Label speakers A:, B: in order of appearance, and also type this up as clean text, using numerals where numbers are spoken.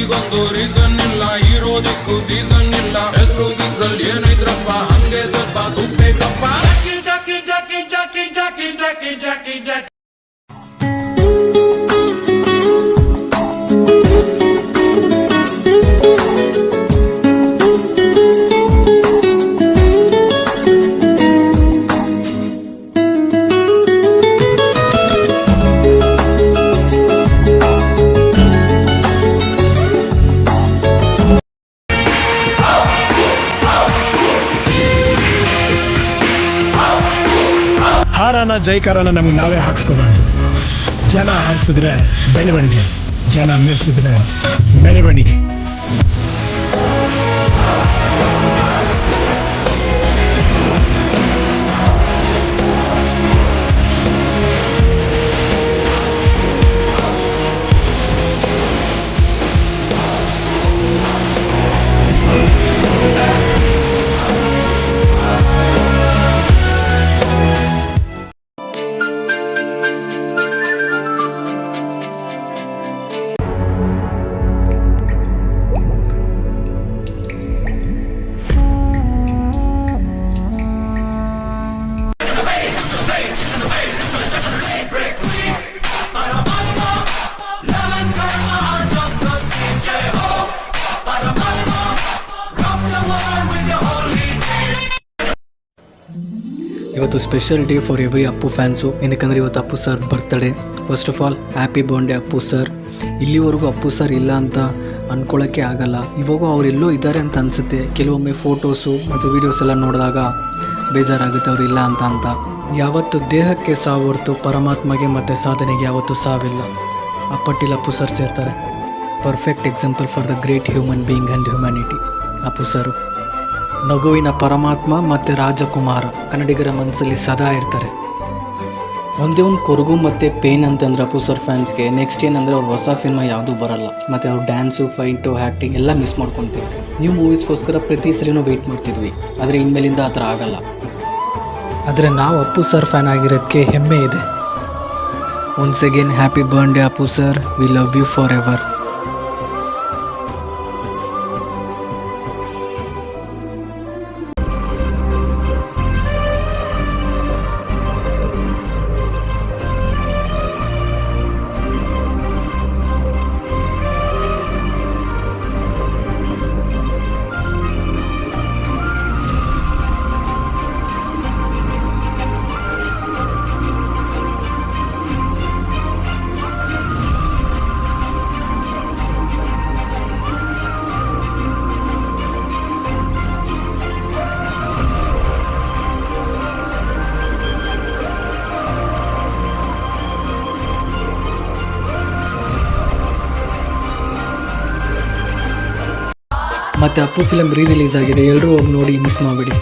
A: ಈಗೊಂದು ರೀಸನ್ ಇಲ್ಲ, ಇರೋದಕ್ಕೂ ಸೀಸನ್ ಇಲ್ಲ. ಹೆಸರು ಗಿಸ್ರಲ್ಲಿ ಏನೈತ್ರಪ್ಪ, ಹಂಗೆ ಸ್ವಲ್ಪ ತುಪ್ಪೇಕಪ್ಪ. ಜಾಕಿ ಜಾಕಿ ಜಾಕಿ ಜಾಕಿ ಜಾಕಿ ಜಾಕಿ ಜಾಕಿ ಜಾಕಿ.
B: ಹಾರಾನ ಜೈಕಾರನ ನಮ್ಗೆ ನಾವೇ ಹಾಕ್ಸ್ಕೋಬಾರ್ದು. ಜನ ಹಾರಿಸಿದ್ರೆ ಬೆಳವಣಿಗೆ, ಜನ ಮೆರೆಸಿದ್ರೆ ಮೆರವಣಿಗೆ.
C: ಇವತ್ತು special day for every Appu fans. ಏನಕ್ಕಂದರೆ ಇವತ್ತು Appu sir birthday. First of all happy birthday Appu sir. ಇಲ್ಲಿವರೆಗೂ ಅಪ್ಪು ಸರ್ ಇಲ್ಲ ಅಂತ ಅಂದ್ಕೊಳ್ಳೋಕ್ಕೆ ಆಗಲ್ಲ. ಇವಾಗೂ ಅವರೆಲ್ಲೋ ಇದ್ದಾರೆ ಅಂತ ಅನಿಸುತ್ತೆ. ಕೆಲವೊಮ್ಮೆ ಫೋಟೋಸು ಮತ್ತು ವೀಡಿಯೋಸ್ ಎಲ್ಲ ನೋಡಿದಾಗ ಬೇಜಾರಾಗುತ್ತೆ ಅವ್ರು ಇಲ್ಲ ಅಂತ. ಯಾವತ್ತು ದೇಹಕ್ಕೆ ಸಾವು ಹೊರತು ಪರಮಾತ್ಮಗೆ ಮತ್ತು ಸಾಧನೆಗೆ ಯಾವತ್ತೂ ಸಾವಿಲ್ಲ. ಆ ಪಟ್ಟಿಲಿ ಅಪ್ಪು ಸರ್ ಸೇರ್ತಾರೆ. Perfect example for the great human being and humanity Appu sir. ನಗುವಿನ ಪರಮಾತ್ಮ ಮತ್ತು ರಾಜಕುಮಾರ ಕನ್ನಡಿಗರ ಮನಸ್ಸಲ್ಲಿ ಸದಾ ಇರ್ತಾರೆ. ಒಂದೇ ಒಂದು ಕೊರಗು ಮತ್ತು ಪೇನ್ ಅಂತಂದ್ರೆ ಅಪ್ಪು ಸರ್ ಫ್ಯಾನ್ಸ್ಗೆ ನೆಕ್ಸ್ಟ್ ಏನಂದರೆ ಅವ್ರ ಹೊಸ ಸಿನಿಮಾ ಯಾವುದೂ ಬರಲ್ಲ. ಮತ್ತು ಅವ್ರ ಡ್ಯಾನ್ಸು, ಫೈಟು, ಆ್ಯಕ್ಟಿಂಗ್ ಎಲ್ಲ ಮಿಸ್ ಮಾಡ್ಕೊತೀವಿ. ನ್ಯೂ ಮೂವೀಸ್ಗೋಸ್ಕರ ಪ್ರತಿ ಸರಿನೂ ವೆಯ್ಟ್ ಮಾಡ್ತಿದ್ವಿ. ಆದರೆ ಇನ್ಮೇಲಿಂದ ಆ ಥರ ಆಗಲ್ಲ. ಆದರೆ ನಾವು ಅಪ್ಪು ಸರ್ ಫ್ಯಾನ್ ಆಗಿರೋದಕ್ಕೆ ಹೆಮ್ಮೆ ಇದೆ. Once again happy birthday Appu sir. We love you forever. ಮತ್ತು ಅಪ್ಪು ಫಿಲಮ್ ರಿಲೀಸ್ ಆಗಿದೆ. ಎಲ್ಲರೂ ಹೋಗಿ ನೋಡಿ, ಮಿಸ್ ಮಾಡಬೇಡಿ.